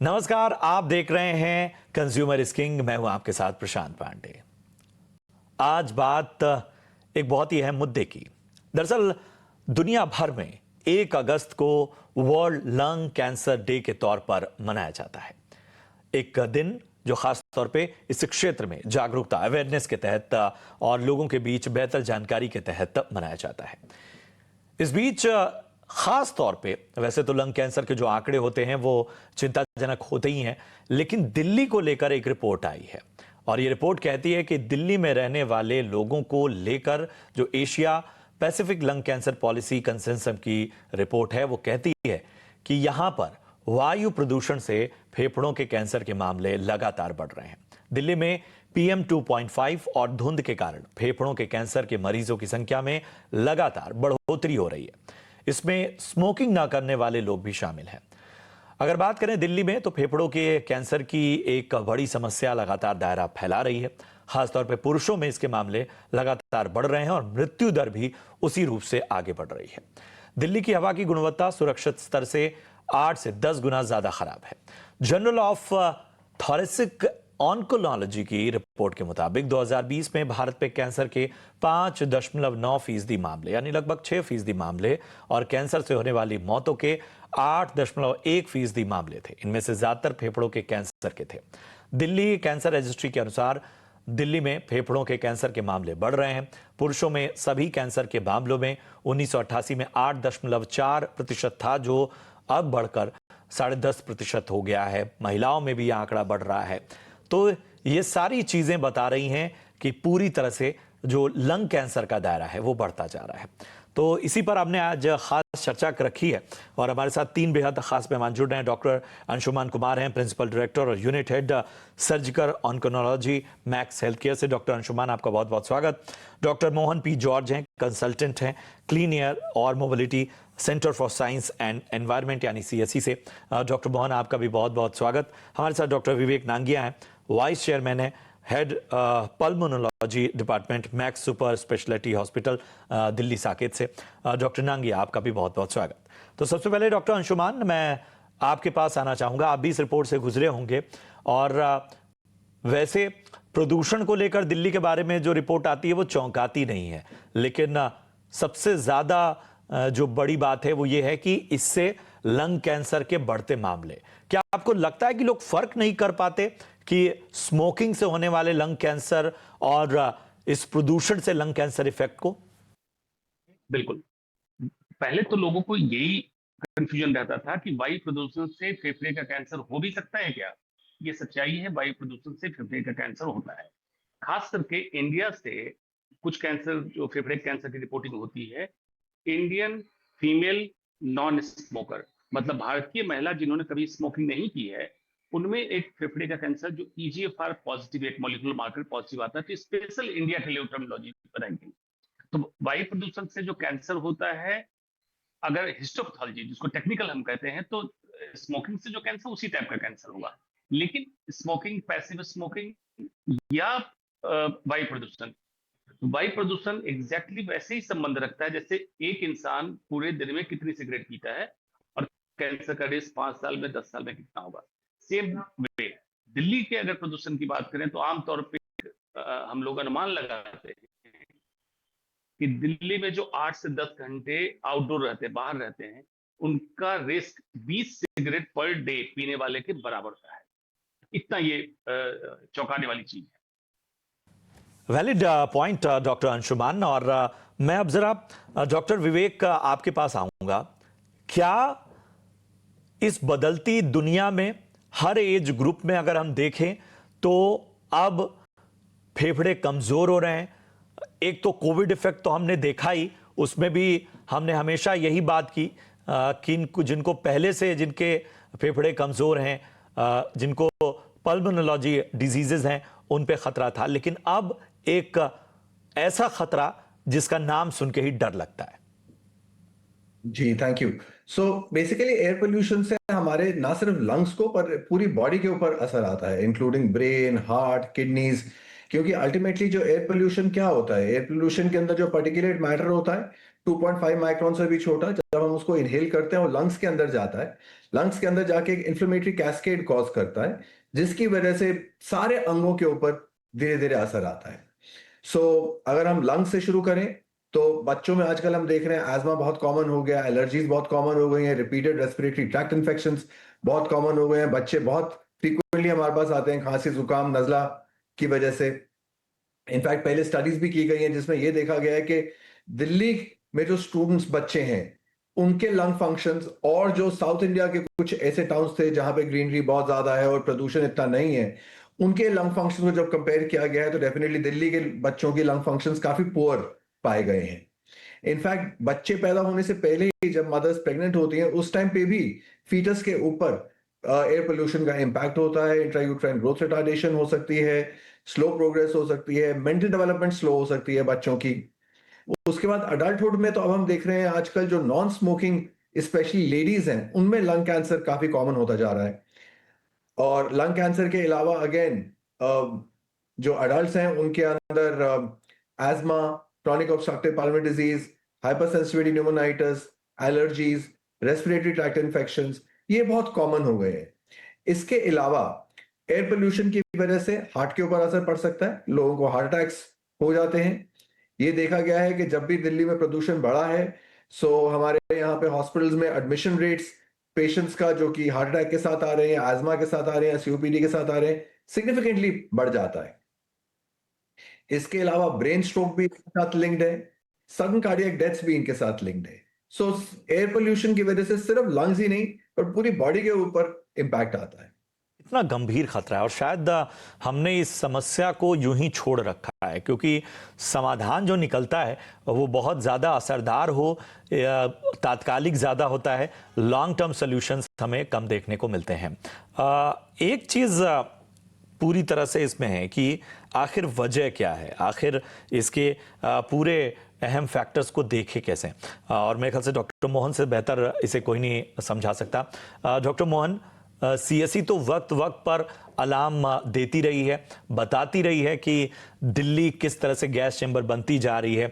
नमस्कार, आप देख रहे हैं कंज्यूमर स्किंग। मैं हूं आपके साथ प्रशांत पांडे। आज बात एक बहुत ही अहम मुद्दे की। दरअसल दुनिया भर में 1 अगस्त को वर्ल्ड लंग कैंसर डे के तौर पर मनाया जाता है। एक दिन जो खास तौर पे इस क्षेत्र में जागरूकता अवेयरनेस के तहत और लोगों के बीच बेहतर जानकारी के तहत मनाया जाता है। इस बीच खास तौर पे वैसे तो लंग कैंसर के जो आंकड़े होते हैं वो चिंताजनक होते ही हैं, लेकिन दिल्ली को लेकर एक रिपोर्ट आई है और ये रिपोर्ट कहती है कि दिल्ली में रहने वाले लोगों को लेकर जो Asia Pacific lung cancer policy consensus की रिपोर्ट है वो कहती है कि यहां पर वायु प्रदूषण से फेफड़ों के कैंसर के मामले लगातार बढ़ रहे हैं। दिल्ली में PM 2.5 और धुंध के कारण फेफड़ों के कैंसर के मरीजों की संख्या में लगातार बढ़ोतरी हो रही है। इसमें स्मोकिंग ना करने वाले लोग भी शामिल हैं। अगर बात करें दिल्ली में, तो फेफड़ों के कैंसर की एक बड़ी समस्या लगातार दायरा फैला रही है। खासतौर पर पुरुषों में इसके मामले लगातार बढ़ रहे हैं और मृत्यु दर भी उसी रूप से आगे बढ़ रही है। दिल्ली की हवा की गुणवत्ता सुरक्षित स्तर से 8 से 10 गुना ज्यादा खराब है। जर्नल ऑफ थोरेसिक ऑन्कोलॉजी की रिपोर्ट के मुताबिक 2020 में भारत में कैंसर के 5.9% मामले यानी लगभग 6% मामले और कैंसर से होने वाली मौतों के 8.1% मामले थे। इनमें से ज्यादातर फेफड़ों के कैंसर के थे। दिल्ली कैंसर रजिस्ट्री के अनुसार दिल्ली में फेफड़ों के कैंसर के मामले बढ़ रहे हैं। पुरुषों में सभी कैंसर के मामलों में 1988 में 8.4% था, जो अब बढ़कर 10.5% हो गया है। महिलाओं में भी यह आंकड़ा बढ़ रहा है। तो ये सारी चीजें बता रही हैं कि पूरी तरह से जो लंग कैंसर का दायरा है वो बढ़ता जा रहा है। तो इसी पर हमने आज खास चर्चा रखी है और हमारे साथ 3 बेहद खास मेहमान जुड़ रहे हैं। डॉक्टर अंशुमान कुमार हैं, प्रिंसिपल डायरेक्टर और unit head surgical oncology max health care से। डॉक्टर अंशुमान, आपका बहुत बहुत स्वागत। डॉक्टर मोहन पी जॉर्ज हैं, कंसल्टेंट हैं, क्लीन एयर और mobility centre for science and environment यानी CSE से। डॉक्टर मोहन, आपका भी बहुत बहुत स्वागत। हमारे साथ डॉक्टर विवेक नांगिया हैं, वाइस चेयरमैन है, head pulmonology department max super speciality hospital Delhi Saket से। डॉक्टर नांगिया, आपका भी बहुत बहुत स्वागत। तो सबसे पहले डॉक्टर अंशुमान, मैं आपके पास आना चाहूंगा। आप भी इस रिपोर्ट से गुजरे होंगे और वैसे प्रदूषण को लेकर दिल्ली के बारे में जो रिपोर्ट आती है वो चौंकाती नहीं है, लेकिन सबसे ज्यादा जो बड़ी बात है वो ये है कि इससे लंग कैंसर के बढ़ते मामले। क्या आपको लगता है कि लोग फर्क नहीं कर पाते कि स्मोकिंग से होने वाले लंग कैंसर और इस प्रदूषण से लंग कैंसर इफेक्ट को? बिल्कुल। पहले तो लोगों को यही कंफ्यूजन रहता था कि वायु प्रदूषण से फेफड़े का कैंसर हो भी सकता है क्या? ये सच्चाई है, वायु प्रदूषण से फेफड़े का कैंसर होता है। खास करके इंडिया से कुछ कैंसर, जो फेफड़े कैंसर की रिपोर्टिंग होती है, इंडियन फीमेल नॉन स्मोकर, मतलब भारतीय महिला जिन्होंने कभी स्मोकिंग नहीं की है, उनमें एक फेफड़े का कैंसर जो EGFR पॉजिटिव, एक मॉलिक्यूलर मार्कर पॉजिटिव आता है, तो स्पेशल इंडिया के लिए टर्मिनोलॉजी बनाएंगे। तो वायु प्रदूषण से जो कैंसर होता है, अगर हिस्टोपैथोलॉजी जिसको टेक्निकल हम कहते हैं, तो स्मोकिंग से जो कैंसर उसी टाइप का कैंसर होगा। लेकिन स्मोकिंग, पैसिव स्मोकिंग या वायु प्रदूषण, वायु प्रदूषण एग्जैक्टली वैसे ही संबंध रखता है जैसे एक इंसान पूरे दिन में कितनी सिगरेट पीता है और कैंसर का रिस्क 5 साल में, 10 साल में कितना होगा। सेम वे दिल्ली के अगर प्रदूषण की बात करें तो आमतौर पर हम लोग अनुमान लगाते हैं कि दिल्ली में जो 8 से 10 घंटे आउटडोर रहते हैं, बाहर रहते हैं, उनका रिस्क 20 सिगरेट पर डे पीने वाले के बराबर का है। इतना ये चौंकाने वाली चीज है। Valid point doctor Anshuman. और मैं अब जरा डॉक्टर विवेक आपके पास आऊंगा। क्या इस बदलती दुनिया में हर एज ग्रुप में अगर हम देखें तो अब फेफड़े कमजोर हो रहे हैं? एक तो कोविड इफेक्ट तो हमने देखा ही, उसमें भी हमने हमेशा यही बात की कि जिनको पहले से जिनके फेफड़े कमजोर हैं, जिनको पल्मोनोलॉजी डिजीजेस हैं, उन पे खतरा था। लेकिन अब एक ऐसा खतरा जिसका नाम सुन के ही डर लगता है। जी, thank you. So basically air pollution से हमारे ना सिर्फ लंग्स को पर पूरी बॉडी के ऊपर असर आता है, इंक्लूडिंग ब्रेन, हार्ट, किडनीज। क्योंकि अल्टीमेटली जो एयर पोल्यूशन क्या होता है, एयर पोल्यूशन के अंदर जो पार्टिकुलेट मैटर होता है 2.5 माइक्रोन से भी छोटा, जब हम उसको इनहेल करते हैं और लंग्स के अंदर जाता है, लंग्स के अंदर जाके एक इन्फ्लेमेटरी कैस्केड कॉज करता है, जिसकी वजह से सारे अंगों के ऊपर धीरे धीरे असर आता है। सो अगर हम लंग्स से शुरू करें, तो बच्चों में आजकल हम देख रहे हैं एस्मा बहुत कॉमन हो गया, एलर्जीज बहुत कॉमन हो गई हैं, रिपीटेड रेस्पिरेटरी ट्रैक्ट इन्फेक्शंस बहुत कॉमन हो गए हैं। बच्चे बहुत फ्रीक्वेंटली हमारे पास आते हैं खांसी, जुकाम, नजला की वजह से। इनफैक्ट पहले स्टडीज भी की गई हैं जिसमें यह देखा गया है कि दिल्ली में जो स्टूडेंट्स बच्चे हैं, उनके लंग फंक्शंस, और जो साउथ इंडिया के कुछ ऐसे टाउन्स थे जहां पे ग्रीनरी बहुत ज्यादा है और प्रदूषण इतना नहीं है, उनके लंग फंक्शंस को जब कंपेयर किया गया है तो डेफिनेटली दिल्ली के बच्चों के लंग फंक्शंस काफी पुअर पाए गए हैं। इनफैक्ट बच्चे पैदा होने से पहले ही जब मदर्स प्रेग्नेंट होती हैं, उस टाइम पे भी फीटस के ऊपर एयर पोल्यूशन का इंपैक्ट होता है। इंट्रायूट्राइन ग्रोथ रिटार्डेशन हो सकती है, स्लो प्रोग्रेस हो सकती है, मेंटल डेवलपमेंट स्लो हो सकती है बच्चों की। उसके बाद अडल्टहुड में तो अब हम देख रहे हैं आजकल जो नॉन स्मोकिंग स्पेशली लेडीज हैं, उनमें लंग कैंसर काफी कॉमन होता जा रहा है। और लंग कैंसर के अलावा अगेन जो अडल्ट हैं उनके अंदर asthma, chronic obstructive pulmonary disease, hypersensitivity pneumonitis, allergies, respiratory tract infections, ये बहुत कॉमन हो गए हैं। इसके अलावा एयर पोल्यूशन की वजह से हार्ट के ऊपर असर पड़ सकता है, लोगों को हार्ट अटैक्स हो जाते हैं। ये देखा गया है कि जब भी दिल्ली में प्रदूषण बढ़ा है, सो हमारे यहाँ पे हॉस्पिटल्स में एडमिशन रेट्स पेशेंट्स का जो कि हार्ट अटैक के साथ आ रहे हैं, आजमा के साथ आ रहे हैं, सीओपीडी के साथ आ रहे हैं, सिग्निफिकेंटली बढ़ जाता है। इसके अलावा ब्रेन स्ट्रोक भी इनके साथ लिंक्ड है, सडन कार्डियक डेथ्स भी इनके साथ लिंक्ड है। सो एयर पोल्यूशन की वजह से सिर्फ लंग्स ही नहीं पर पूरी बॉडी के ऊपर इंपैक्ट आता है। इतना गंभीर खतरा है और शायद हमने इस समस्या को यूं ही छोड़ रखा है, क्योंकि समाधान जो निकलता है वो बहुत ज़्यादा असरदार हो, तात्कालिक ज़्यादा होता है, लॉन्ग टर्म सॉल्यूशंस हमें कम देखने को मिलते हैं। एक चीज़ पूरी तरह से इसमें है कि आखिर वजह क्या है, आखिर इसके पूरे अहम फैक्टर्स को देखे कैसे, और मेरे ख्याल से डॉक्टर मोहन से बेहतर इसे कोई नहीं समझा सकता। डॉक्टर मोहन, सीएससी तो वक्त वक्त पर अलार्म देती रही है, बताती रही है कि दिल्ली किस तरह से गैस चेंबर बनती जा रही है।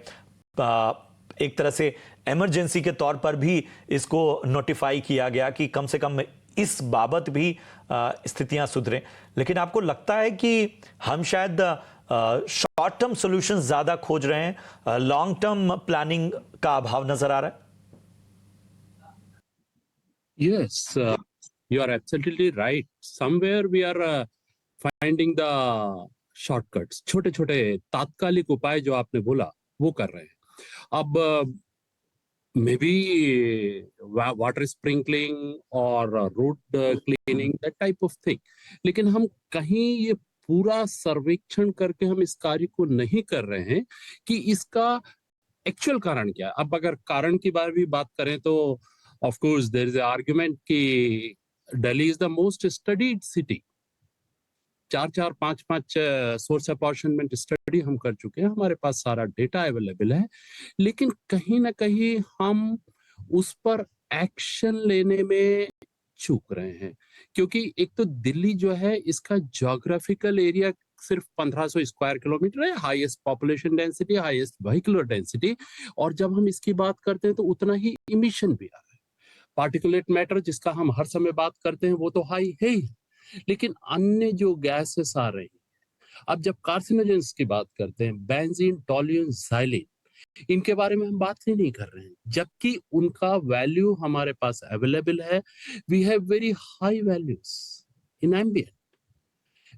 एक तरह से इमरजेंसी के तौर पर भी इसको नोटिफाई किया गया कि कम से कम इस बाबत भी स्थितियां सुधरें। लेकिन आपको लगता है कि हम शायद शॉर्ट टर्म सॉल्यूशंस ज्यादा खोज रहे हैं, लॉन्ग टर्म प्लानिंग का अभाव नजर आ रहा है? Yes, you are absolutely right. Somewhere we are finding the shortcuts. छोटे छोटे तात्कालिक उपाय जो आपने बोला वो कर रहे हैं। अब मे बी वाटर स्प्रिंकलिंग और road cleaning, that type of thing, लेकिन हम कहीं ये पूरा सर्वेक्षण करके हम इस कार्य को नहीं कर रहे हैं कि इसका एक्चुअल कारण क्या है। अब अगर कारण की बारे में बात करें तो of course there is argument कि Delhi is the most studied city. 4-4, 5-5 source apportionment study हम कर चुके हैं, हमारे पास सारा डेटा अवेलेबल है, लेकिन कहीं ना कहीं हम उस पर एक्शन लेने में चूक रहे हैं। क्योंकि एक तो दिल्ली जो है इसका ज्योग्राफिकल एरिया सिर्फ 1500 स्क्वायर किलोमीटर है, highest population density, highest vehicular density, और जब हम इसकी बात करते हैं तो उतना ही इमिशन भी आ रहा है। पार्टिकुलेट मैटर जिसका हम हर समय बात करते हैं वो तो हाई है ही, लेकिन अन्य जो गैसेस आ रही हैं, अब जब कार्सिनोजेंस की बात करते हैं, बेंजीन, टोल्यून, xylene, इनके बारे में हम बात ही नहीं कर रहे हैं, जबकि उनका वैल्यू हमारे पास अवेलेबल है। We have very high values in ambient.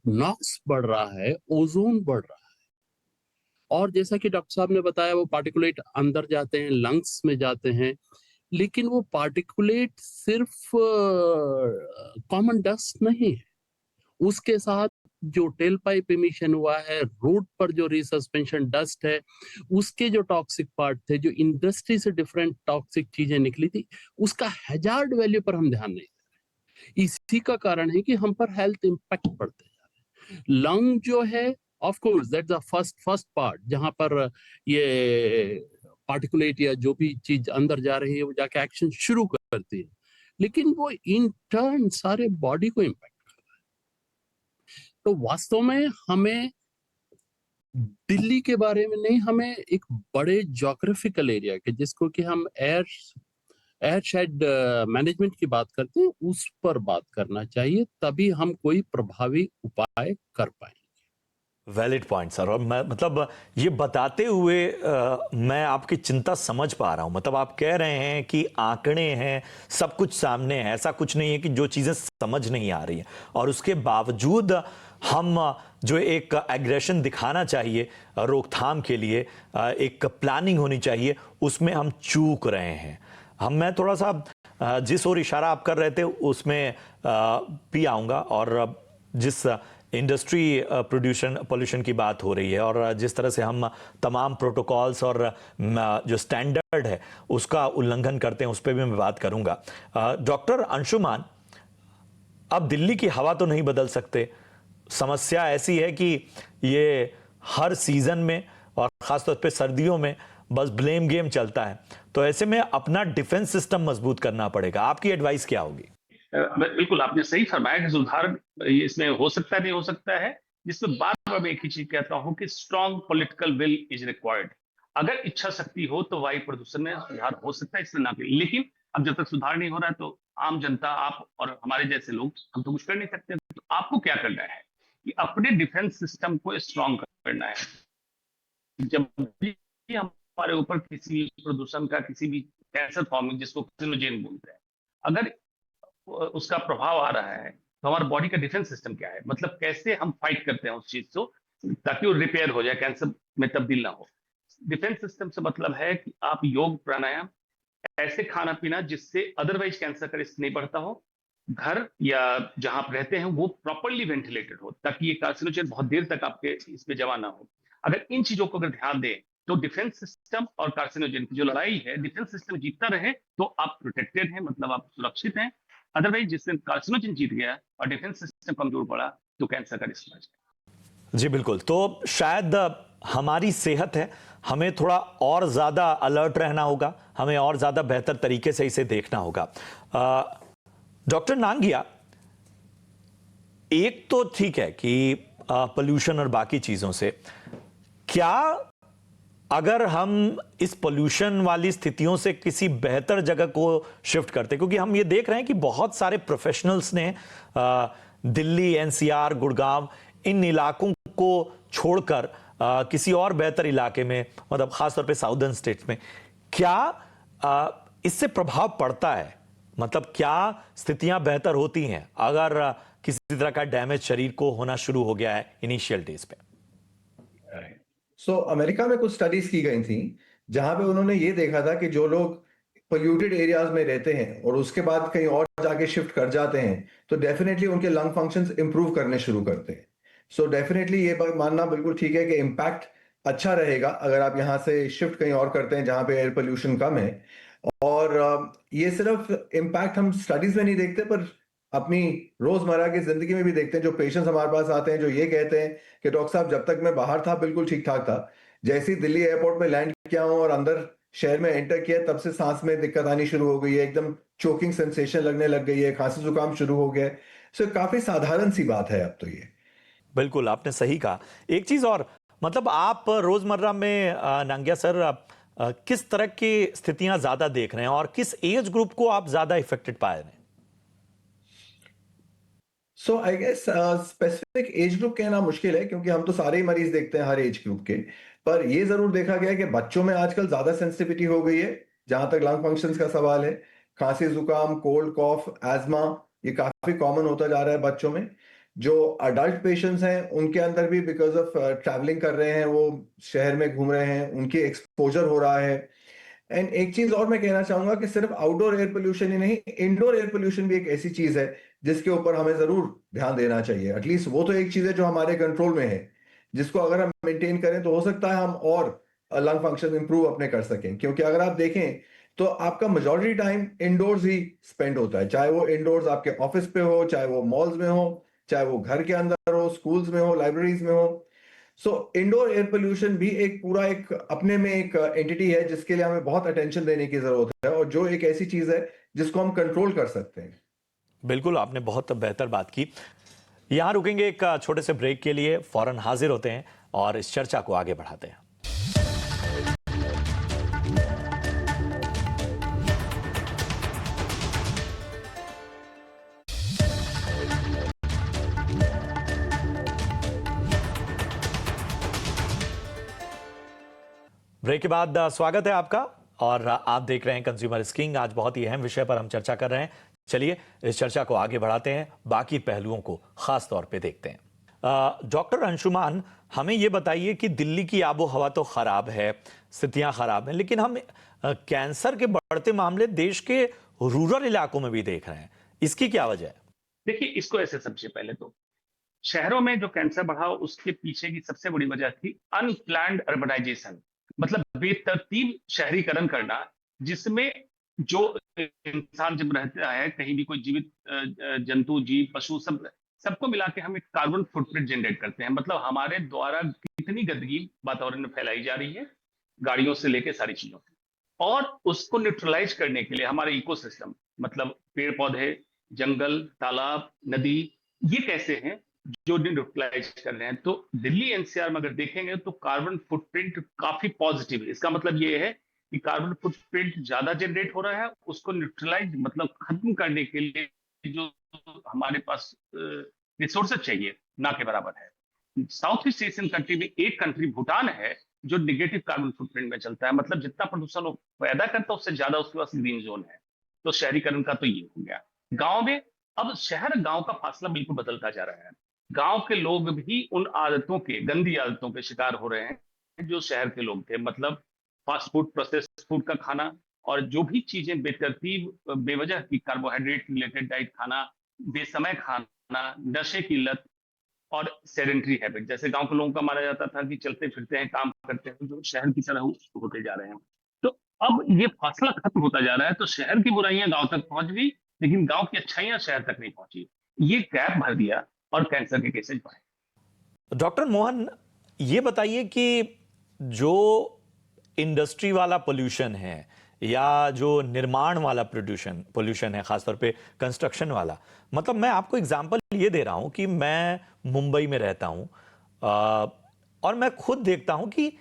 NOx बढ़ रहा है, ओजोन बढ़ रहा है, और जैसा कि डॉक्टर साहब ने बताया वो पार्टिकुलेट अंदर जाते हैं, लंग्स में जाते हैं, लेकिन वो पार्टिकुलेट सिर्फ कॉमन डस्ट नहीं है, उसके साथ जो टेल पाइप इमिशन हुआ है, रोड पर जो रिसस्पेंशन डस्ट है, उसके जो टॉक्सिक पार्ट थे, जो इंडस्ट्री से डिफरेंट टॉक्सिक चीजें निकली थी, उसका हैजार्ड वैल्यू पर हम ध्यान नहीं दे रहे। इसी का कारण है कि हम पर हेल्थ इंपैक्ट पड़ते जा रहे हैं। लंग जो है, of course that's the first part, जहां पर ये पार्टिकुलेट या जो भी चीज अंदर जा रही है वो जाके एक्शन शुरू करती है, लेकिन वो इन टर्न सारे बॉडी को इंपैक्ट। तो वास्तव में हमें दिल्ली के बारे में नहीं, हमें एक बड़े ज्योग्राफिकल एरिया के, जिसको कि हम एयर शेड मैनेजमेंट की बात करते हैं, उस पर बात करना चाहिए, तभी हम कोई प्रभावी उपाय कर पाएंगे। Valid point sir. और मैं मतलब ये बताते हुए मैं आपकी चिंता समझ पा रहा हूं। मतलब आप कह रहे हैं कि आंकड़े हैं, सब कुछ सामने है, ऐसा कुछ नहीं है कि जो चीजें समझ नहीं आ रही हैं, और उसके बावजूद हम जो एक एग्रेशन दिखाना चाहिए रोकथाम के लिए, एक प्लानिंग होनी चाहिए, उसमें हम चूक रहे हैं। मैं थोड़ा सा जिस ओर इशारा आप कर रहे थे उसमें भी आऊंगा, और जिस इंडस्ट्री पोल्यूशन की बात हो रही है और जिस तरह से हम तमाम प्रोटोकॉल्स और जो स्टैंडर्ड है उसका उल्लंघन करते हैं, उस पर भी मैं बात करूंगा। डॉक्टर अंशुमान, अब दिल्ली की हवा तो नहीं बदल सकते। समस्या ऐसी है कि ये हर सीजन में और खासतौर पे सर्दियों में बस ब्लेम गेम चलता है। तो ऐसे में अपना डिफेंस सिस्टम मजबूत करना पड़ेगा। आपकी एडवाइस क्या होगी? बिल्कुल आपने सही फरमाया कि सुधार इसमें हो सकता है, नहीं हो सकता है, जिसमें बार बार मैं एक ही चीज कहता हूं कि strong political will is required. अगर इच्छा शक्ति हो तो वायु प्रदूषण में सुधार हो सकता है, इसमें ना करें। लेकिन अब जब तक सुधार नहीं हो रहा है तो आम जनता, आप और हमारे जैसे लोग, हम तो कुछ कर नहीं सकते। तो आपको क्या करना है कि अपने डिफेंस सिस्टम को स्ट्रॉन्ग करना है। जब भी हमारे ऊपर किसी प्रदूषण का, किसी भी कैंसर फॉर्मिंग, जिसको कार्सिनोजेन बोलते हैं, अगर उसका प्रभाव आ रहा है तो हमारा बॉडी का डिफेंस सिस्टम क्या है, मतलब कैसे हम फाइट करते हैं उस चीज को ताकि वो रिपेयर हो जाए, कैंसर में तब्दील ना हो। डिफेंस सिस्टम से मतलब है कि आप योग, प्राणायाम, ऐसे खाना पीना जिससे अदरवाइज कैंसर का रिस्क नहीं बढ़ता हो, घर या जहां आप रहते हैं वो प्रॉपरली वेंटिलेटेड हो ताकि ये कार्सिनोजेन बहुत देर तक आपके इसमें जमा ना हो। अगर इन चीजों को अगर ध्यान दें तो डिफेंस सिस्टम और कार्सिनोजेन की जो लड़ाई है, डिफेंस सिस्टम जीतता रहे तो आप प्रोटेक्टेड हैं, मतलब आप सुरक्षित हैं। अदरवाइज जिस दिन कार्सिनोजेन जीत गया और डिफेंस सिस्टम कमजोर पड़ा तो कैंसर का रिस्क बढ़ जाए। जी बिल्कुल। तो शायद हमारी सेहत है, हमें थोड़ा और ज्यादा अलर्ट रहना होगा, हमें और ज्यादा बेहतर तरीके से इसे देखना होगा। डॉक्टर नांगिया, एक तो ठीक है कि पोल्यूशन और बाकी चीजों से, क्या अगर हम इस पोल्यूशन वाली स्थितियों से किसी बेहतर जगह को शिफ्ट करते, क्योंकि हम ये देख रहे हैं कि बहुत सारे प्रोफेशनल्स ने दिल्ली, एनसीआर, गुड़गांव, इन इलाकों को छोड़कर किसी और बेहतर इलाके में, मतलब खासतौर पे साउदर्न स्टेट्स में, क्या इससे प्रभाव पड़ता है? मतलब क्या स्थितियां बेहतर होती हैं अगर किसी तरह का डैमेज शरीर को होना शुरू हो गया है इनिशियल डेज पे? अमेरिका में कुछ स्टडीज की गई थी जहां पे उन्होंने ये देखा था कि जो लोग पोल्यूटेड एरियाज में रहते हैं और उसके बाद कहीं और जाके शिफ्ट कर जाते हैं तो डेफिनेटली उनके लंग फंक्शंस इंप्रूव करने शुरू करते हैं। डेफिनेटली ये बात मानना बिल्कुल ठीक है कि इम्पैक्ट अच्छा रहेगा अगर आप यहाँ से शिफ्ट कहीं और करते हैं जहां पे एयर पोल्यूशन कम है। और ये सिर्फ इम्पैक्ट हम स्टडीज में नहीं देखते पर अपनी रोजमर्रा की जिंदगी में भी देखते हैं। जो पेशेंट्स हमारे पास आते हैं जो ये कहते हैं कि डॉक्टर साहब जब तक मैं बाहर था बिल्कुल ठीक ठाक था, जैसे ही दिल्ली एयरपोर्ट में लैंड किया हूं और अंदर शहर में एंटर किया तब से सांस में दिक्कत आनी शुरू हो गई है, एकदम चोकिंग सेंसेशन लगने लग गई है, खांसी जुकाम शुरू हो गया है। काफी साधारण सी बात है अब तो ये। बिल्कुल आपने सही कहा। एक चीज और, मतलब आप रोजमर्रा में नांगिया सर किस तरह की स्थितियां ज्यादा देख रहे हैं और किस एज ग्रुप को आप ज्यादा इफेक्टेड पाए रहे हैं? I guess specific age group कहना मुश्किल है क्योंकि हम तो सारे ही मरीज देखते हैं हर एज ग्रुप के। पर ये जरूर देखा गया है कि बच्चों में आजकल ज्यादा सेंसिटिविटी हो गई है जहां तक लंग फंक्शंस का सवाल है। खांसी जुकाम, कोल्ड कॉफ, एज्मा, ये काफी कॉमन होता जा रहा है बच्चों में। जो अडल्ट पेशेंट्स हैं उनके अंदर भी बिकॉज ऑफ ट्रैवलिंग कर रहे हैं, वो शहर में घूम रहे हैं, उनके एक्सपोजर हो रहा है। एंड एक चीज और मैं कहना चाहूंगा कि सिर्फ आउटडोर एयर पोल्यूशन ही नहीं, इंडोर एयर पोल्यूशन भी एक ऐसी चीज है जिसके ऊपर हमें जरूर ध्यान देना चाहिए। एटलीस्ट वो तो एक चीज है जो हमारे कंट्रोल में है, जिसको अगर हम मेंटेन करें तो हो सकता है हम और लंग फंक्शन इंप्रूव अपने कर सकें। क्योंकि अगर आप देखें तो आपका मेजॉरिटी टाइम इंडोर्स ही स्पेंड होता है, चाहे वो इंडोर्स आपके ऑफिस पे हो, चाहे वो मॉल्स में हो, चाहे वो घर के अंदर हो, स्कूल्स में हो, लाइब्रेरीज में हो। इंडोर एयर पोल्यूशन भी एक पूरा एक अपने में एक एंटिटी है जिसके लिए हमें बहुत अटेंशन देने की जरूरत है और जो एक ऐसी चीज है जिसको हम कंट्रोल कर सकते हैं। बिल्कुल आपने बहुत बेहतर बात की। यहां रुकेंगे एक छोटे से ब्रेक के लिए, फौरन हाजिर होते हैं और इस चर्चा को आगे बढ़ाते हैं। ब्रेक के बाद स्वागत है आपका और आप देख रहे हैं कंज्यूमर स्किंग। आज बहुत ही अहम विषय पर हम चर्चा कर रहे हैं। चलिए इस चर्चा को आगे बढ़ाते हैं, बाकी पहलुओं को खास तौर पे देखते हैं। डॉक्टर अंशुमान, हमें ये बताइए कि दिल्ली की आबो हवा तो खराब है, स्थितियां खराब हैं, लेकिन हम कैंसर के बढ़ते मामले देश के रूरल इलाकों में भी देख रहे हैं। इसकी क्या वजह है? देखिए, इसको ऐसे सबसे पहले तो शहरों में जो कैंसर बढ़ा उसके पीछे की सबसे बड़ी वजह थी अनप्लान्ड अर्बनाइजेशन, मतलब बेतरतीब शहरीकरण करना, जिसमें जो इंसान जब रहता है कहीं भी, कोई जीवित जंतु, जीव, पशु, सबको मिला के हम एक कार्बन फुटप्रिंट जनरेट करते हैं। मतलब हमारे द्वारा कितनी गंदगी वातावरण में फैलाई जा रही है, गाड़ियों से लेके सारी चीजों की, और उसको न्यूट्रलाइज करने के लिए हमारे इकोसिस्टम, मतलब पेड़ पौधे, जंगल, तालाब, नदी, ये कैसे हैं जो न्यूट्रलाइज कर रहे हैं। तो दिल्ली एनसीआर में अगर देखेंगे तो कार्बन फुटप्रिंट काफी पॉजिटिव है। इसका मतलब ये है कि कार्बन फुटप्रिंट ज्यादा जनरेट हो रहा है, उसको न्यूट्रलाइज मतलब खत्म करने के लिए जो हमारे पास रिसोर्सेज चाहिए ना के बराबर है। साउथ ईस्ट एशियन कंट्री में एक कंट्री भूटान है जो निगेटिव कार्बन फुटप्रिंट में चलता है, मतलब जितना प्रदूषण वो पैदा करता है उससे ज्यादा उसके पास ग्रीन जोन है। तो शहरीकरण का तो ये हो गया। गांव में अब शहर गांव का फासला बिल्कुल बदलता जा रहा है। गांव के लोग भी उन आदतों के, गंदी आदतों के शिकार हो रहे हैं जो शहर के लोग थे, मतलब फास्ट फूड, प्रोसेस्ड फूड का खाना, और जो भी चीजें बेतरतीब, बेवजह की कार्बोहाइड्रेट रिलेटेड डाइट खाना, बेसमय खाना, नशे की लत और सेडेंटरी हैबिट। जैसे गांव के लोगों का माना जाता था कि चलते फिरते हैं, काम करते हैं, जो शहर की तरह होते जा रहे हैं। तो अब ये फासला खत्म होता जा रहा है, तो शहर की बुराइयां गांव तक पहुंच गई, लेकिन गांव की अच्छाइयां शहर तक नहीं पहुंची। ये गैप भर दिया और कैंसर के केसेज बढ़े। डॉक्टर मोहन, ये बताइए कि जो इंडस्ट्री वाला पोल्यूशन है या जो निर्माण वाला पोल्यूशन है, खासतौर पे कंस्ट्रक्शन वाला, मतलब मैं आपको एग्जांपल ये दे रहा हूं कि मैं मुंबई में रहता हूं और मैं खुद देखता हूं कि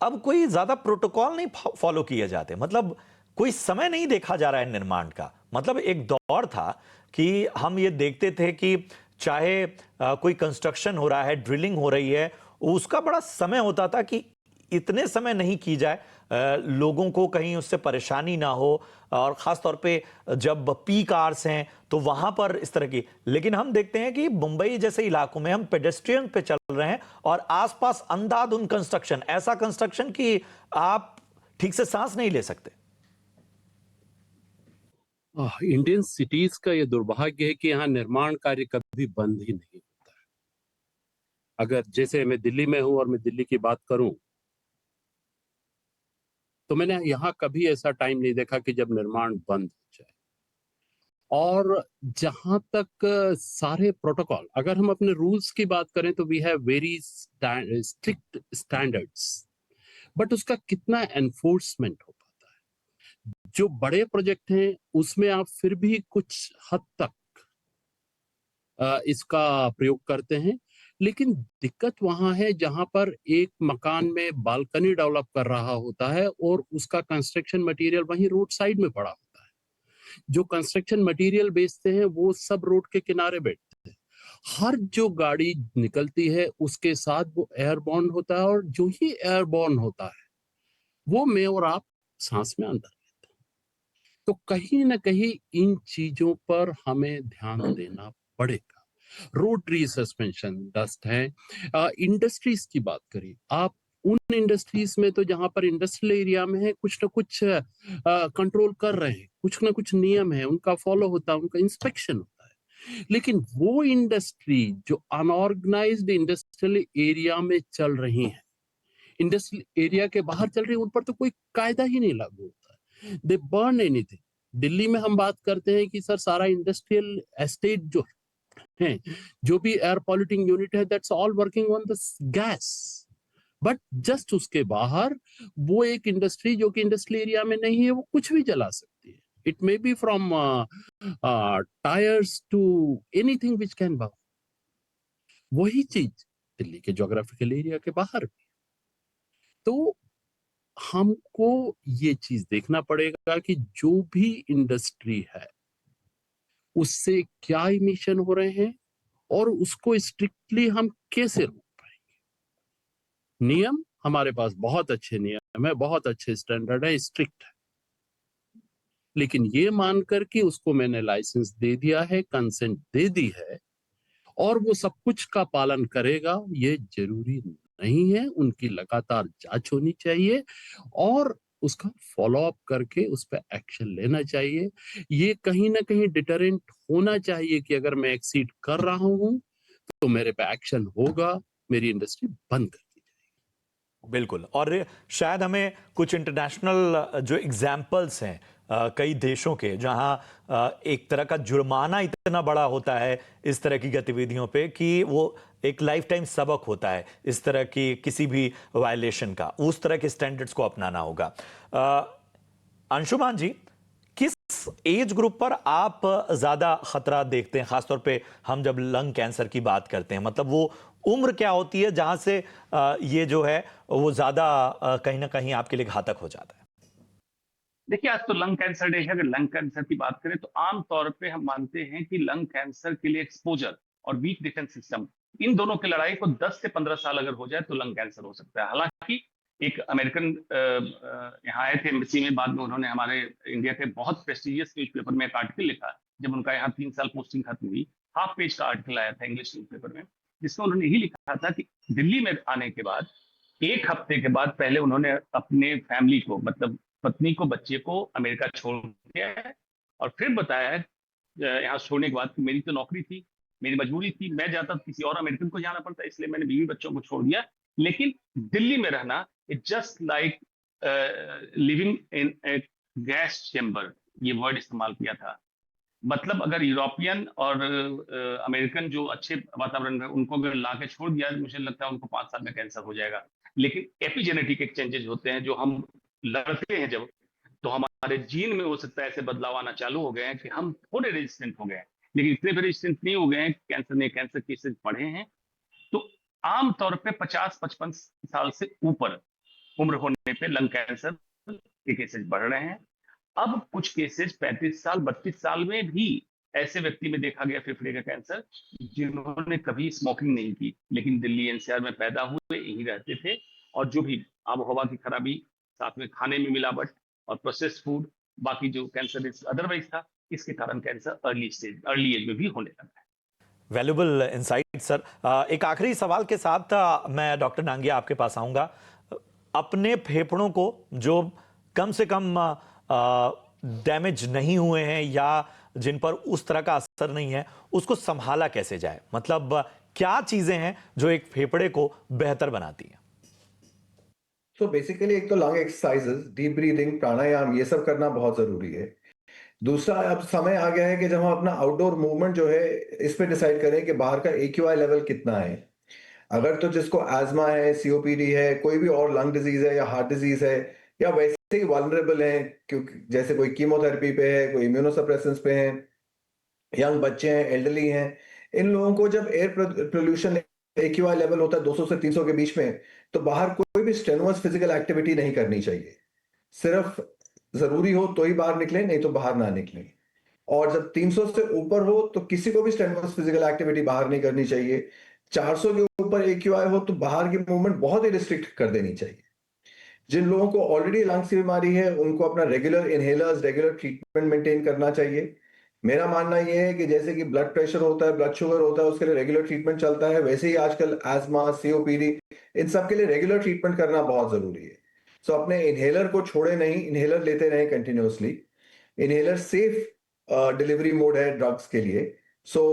अब कोई ज्यादा प्रोटोकॉल नहीं फॉलो किए जाते। मतलब कोई समय नहीं देखा जा रहा है निर्माण का। मतलब एक दौर था कि हम ये देखते थे कि चाहे कोई कंस्ट्रक्शन हो रहा है, ड्रिलिंग हो रही है, उसका बड़ा समय होता था कि इतने समय नहीं की जाए, लोगों को कहीं उससे परेशानी ना हो, और ख़ास तौर पे जब पीक आवर्स हैं तो वहाँ पर इस तरह की। लेकिन हम देखते हैं कि मुंबई जैसे इलाकों में हम पेडेस्ट्रियन पे चल रहे हैं और आसपास अंधाधुंध कंस्ट्रक्शन, ऐसा कंस्ट्रक्शन कि आप ठीक से सांस नहीं ले सकते। इंडियन सिटीज का ये दुर्भाग्य है कि यहाँ निर्माण कार्य कभी बंद ही नहीं होता है। अगर जैसे मैं दिल्ली में हूं और मैं दिल्ली की बात करूं, तो मैंने यहाँ कभी ऐसा टाइम नहीं देखा कि जब निर्माण बंद हो जाए। और जहां तक सारे प्रोटोकॉल, अगर हम अपने रूल्स की बात करें तो we have very strict standards, but उसका कितना एनफोर्समेंट हो पाता है। जो बड़े प्रोजेक्ट हैं उसमें आप फिर भी कुछ हद तक इसका प्रयोग करते हैं, लेकिन दिक्कत वहां है जहां पर एक मकान में बालकनी डेवलप कर रहा होता है और उसका कंस्ट्रक्शन मटेरियल वहीं रोड साइड में पड़ा होता है। जो कंस्ट्रक्शन मटेरियल बेचते हैं वो सब रोड के किनारे बैठते हैं। हर जो गाड़ी निकलती है उसके साथ वो एयरबॉर्न होता है, और जो ही एयरबॉर्न होता है वो मैं और आप सांस में अंदर लेते हैं। तो कहीं ना कहीं इन चीजों पर हमें ध्यान देना पड़ेगा। रोड रिसस्पेंशन, डस्ट है। इंडस्ट्रीज की बात करिए आप, उन इंडस्ट्रीज में तो जहां पर इंडस्ट्रियल एरिया में है कुछ ना कुछ कंट्रोल कर रहे हैं, कुछ ना कुछ नियम है, उनका फॉलो होता है, उनका इंस्पेक्शन होता है। लेकिन वो इंडस्ट्री जो अनऑर्गेनाइज्ड इंडस्ट्रियल एरिया में चल रही है, इंडस्ट्रियल एरिया के बाहर चल रही है, उन पर तो कोई कायदा ही नहीं लागू होता है। दे बर्न एनीथिंग। दिल्ली में हम बात करते हैं कि सर सारा इंडस्ट्रियल एस्टेट जो है, जो भी एयर पॉल्यूटिंग यूनिट है, that's all working on the gas. But just उसके बाहर वो एक इंडस्ट्री जो कि इंडस्ट्रियल एरिया में नहीं है, वो कुछ भी जला सकती है। It may be from tyres to anything which can burn. वही चीज दिल्ली के ज्योग्राफिकल एरिया के बाहर भी। तो हमको ये चीज देखना पड़ेगा कि जो भी इंडस्ट्री है उससे क्या इमिशन हो रहे हैं और उसको स्ट्रिक्टली हम कैसे रोक पाएंगे। नियम हमारे पास बहुत अच्छे नियम है, बहुत अच्छे स्टैंडर्ड है, स्ट्रिक्ट है, लेकिन ये मानकर कि उसको मैंने लाइसेंस दे दिया है, कंसेंट दे दी है और वो सब कुछ का पालन करेगा, ये जरूरी नहीं है। उनकी लगातार जांच होनी चाहिए और उसका फॉलो अप करके उस पर एक्शन लेना चाहिए। ये कहीं ना कहीं डिटरेंट होना चाहिए कि अगर मैं एक्सीड कर रहा हूं तो मेरे पे एक्शन होगा, मेरी इंडस्ट्री बंद कर दी जाएगी। बिल्कुल। और शायद हमें कुछ इंटरनेशनल जो एग्जाम्पल्स हैं कई देशों के, जहां एक तरह का जुर्माना इतना बड़ा होता है इस तरह की गतिविधियों पे कि वो एक लाइफ टाइम सबक होता है इस तरह की किसी भी वायलेशन का, उस तरह के स्टैंडर्ड्स को अपनाना होगा। अंशुमान जी, किस एज ग्रुप पर आप ज्यादा खतरा देखते हैं, खासतौर पे हम जब लंग कैंसर की बात करते हैं? मतलब वो उम्र क्या होती है जहां से ये जो है वो ज्यादा कहीं ना कहीं आपके लिए घातक हो जाता है? देखिए, आज तो लंग कैंसर डे है। अगर लंग कैंसर की बात करें तो आम तौर पे हम मानते हैं कि लंग कैंसर के लिए एक्सपोजर और वीक डिफेंस सिस्टम, इन दोनों की लड़ाई को 10 से 15 साल अगर हो जाए तो लंग कैंसर हो सकता है। हालांकि एक अमेरिकन यहाँ आए थे एम्बेसी में, बाद में उन्होंने हमारे इंडिया के बहुत प्रेस्टिजियस न्यूज़पेपर में एक आर्टिकल लिखा। जब उनका यहाँ 3 साल पोस्टिंग खत्म हुई, हाफ पेज का आर्टिकल आया था इंग्लिश न्यूज़पेपर में, जिसमें उन्होंने यही लिखा था कि दिल्ली में आने के बाद 1 हफ्ते के बाद पहले उन्होंने अपने फैमिली को, मतलब पत्नी को, बच्चे को अमेरिका छोड़ दिया है और फिर बताया है यहाँ छोड़ने के बाद कि मेरी तो नौकरी थी, मेरी मजबूरी थी, मैं जाता तो किसी और अमेरिकन को जाना पड़ता, इसलिए मैंने बीवी बच्चों को छोड़ दिया। लेकिन दिल्ली में रहना it just like living in A gas chamber, ये वर्ड इस्तेमाल किया था। मतलब अगर यूरोपियन और अमेरिकन जो अच्छे वातावरण में, उनको अगर ला के छोड़ दिया, मुझे लगता है उनको 5 साल में कैंसर हो जाएगा। लेकिन एपिजेनेटिक एक्सचेंजेस होते हैं, जो हम लड़ते हैं जब, तो हमारे जीन में हो सकता है ऐसे बदलाव आना चालू हो गए हैं कि हम थोड़े रेजिस्टेंट हो गए हैं, लेकिन इतने भी रेजिस्टेंट नहीं हो गए हैं। कैंसर केसेस बढ़े हैं। तो आमतौर पे 50-55 साल से ऊपर उम्र होने पे लंग कैंसर के केसेस बढ़ रहे हैं। अब कुछ केसेस 35 साल 32 साल में भी ऐसे व्यक्ति में देखा गया फेफड़े का कैंसर, जिन्होंने कभी स्मोकिंग नहीं की, लेकिन दिल्ली एनसीआर में पैदा हुए, यहीं रहते थे, और जो भी आबो हवा की खराबी, साथ में खाने में मिलावट और प्रोसेस्ड फूड, बाकी जो कैंसर अदरवाइज था, इसके कारण कैंसर अर्ली एज में भी होने लगा है। Valuable insight sir. एक आखिरी सवाल के साथ मैं डॉक्टर नांगिया आपके पास आऊंगा। अपने फेफड़ों को जो कम से कम डैमेज नहीं हुए हैं या जिन पर उस तरह का असर नहीं है, उसको संभाला कैसे जाए? मतलब क्या चीजें हैं जो एक फेफड़े को बेहतर बनाती हैं? तो बेसिकली एक तो लंग एक्सरसाइजेस, डीप ब्रीदिंग, प्राणायाम, ये सब करना बहुत जरूरी है। दूसरा, अब समय आ गया है कि जब हम अपना आउटडोर मूवमेंट जो है इस पे डिसाइड करें कि बाहर का AQI लेवल कितना है। अगर तो जिसको एस्मा है, COPD है, कोई भी और लंग डिजीज है या हार्ट डिजीज है, या वैसे ही वल्नरेबल है, क्योंकि जैसे कोई कीमोथेरेपी पे है, कोई इम्यूनोसप्रेसेंस पे है, यंग बच्चे हैं, एल्डरली हैं, इन लोगों को जब एयर पोल्यूशन AQI लेवल होता है 200 से 300 के बीच में, तो बाहर कोई भी स्ट्रेनुअस फिजिकल एक्टिविटी नहीं करनी चाहिए। सिर्फ जरूरी हो तो ही बाहर निकलें, नहीं तो बाहर ना निकलें। और जब 300 से ऊपर हो तो किसी को भी स्ट्रेनुअस फिजिकल एक्टिविटी बाहर नहीं करनी चाहिए। 400 के ऊपर AQI हो तो बाहर की मूवमेंट बहुत ही रिस्ट्रिक्ट कर देनी चाहिए। जिन लोगों को ऑलरेडी लंग्स की बीमारी है, उनको अपना regular inhalers, regular treatment maintain करना चाहिए। मेरा मानना यह है कि जैसे कि ब्लड प्रेशर होता है, ब्लड शुगर होता है, उसके लिए रेगुलर ट्रीटमेंट चलता है, वैसे ही आजकल एस्मा, COPD, इन सब के लिए रेगुलर ट्रीटमेंट करना बहुत जरूरी है। सो अपने इनहेलर को छोड़े नहीं, इनहेलर लेते रहें continuously. Inhaler safe delivery mode है ड्रग्स के लिए। सो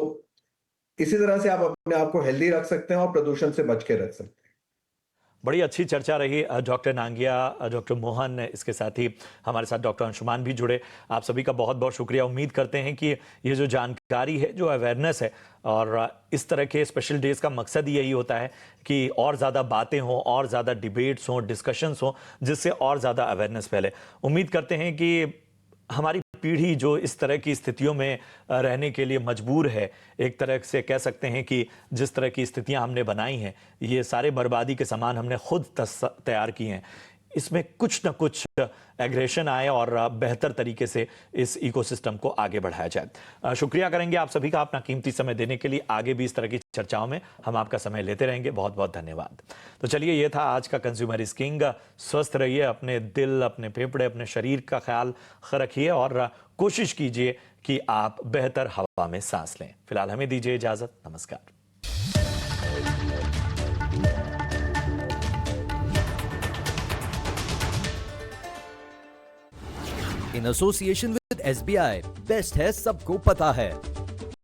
इसी तरह से आप अपने आप को हेल्दी रख सकते हैं और प्रदूषण से बच के रख सकते हैं। बड़ी अच्छी चर्चा रही डॉक्टर नांगिया, डॉक्टर मोहन, इसके साथ ही हमारे साथ डॉक्टर अंशुमान भी जुड़े। आप सभी का बहुत बहुत शुक्रिया। उम्मीद करते हैं कि ये जो जानकारी है, जो अवेयरनेस है, और इस तरह के स्पेशल डेज का मकसद यही होता है कि और ज़्यादा बातें हों, और ज़्यादा डिबेट्स हों, डिस्कशंस हों, जिससे और ज़्यादा अवेयरनेस फैले। उम्मीद करते हैं कि हमारी पीढ़ी जो इस तरह की स्थितियों में रहने के लिए मजबूर है, एक तरह से कह सकते हैं कि जिस तरह की स्थितियां हमने बनाई हैं, ये सारे बर्बादी के सामान हमने खुद तैयार किए हैं, इसमें कुछ न कुछ एग्रेशन आए और बेहतर तरीके से इस इकोसिस्टम को आगे बढ़ाया जाए। शुक्रिया करेंगे आप सभी का अपना कीमती समय देने के लिए। आगे भी इस तरह की चर्चाओं में हम आपका समय लेते रहेंगे। बहुत बहुत धन्यवाद। तो चलिए, ये था आज का कंज्यूमर इज किंग। स्वस्थ रहिए, अपने दिल, अपने फेफड़े, अपने शरीर का ख्याल रखिए और कोशिश कीजिए कि आप बेहतर हवा में सांस लें। फिलहाल हमें दीजिए इजाजत। नमस्कार। in association with SBI, best है सबको पता है।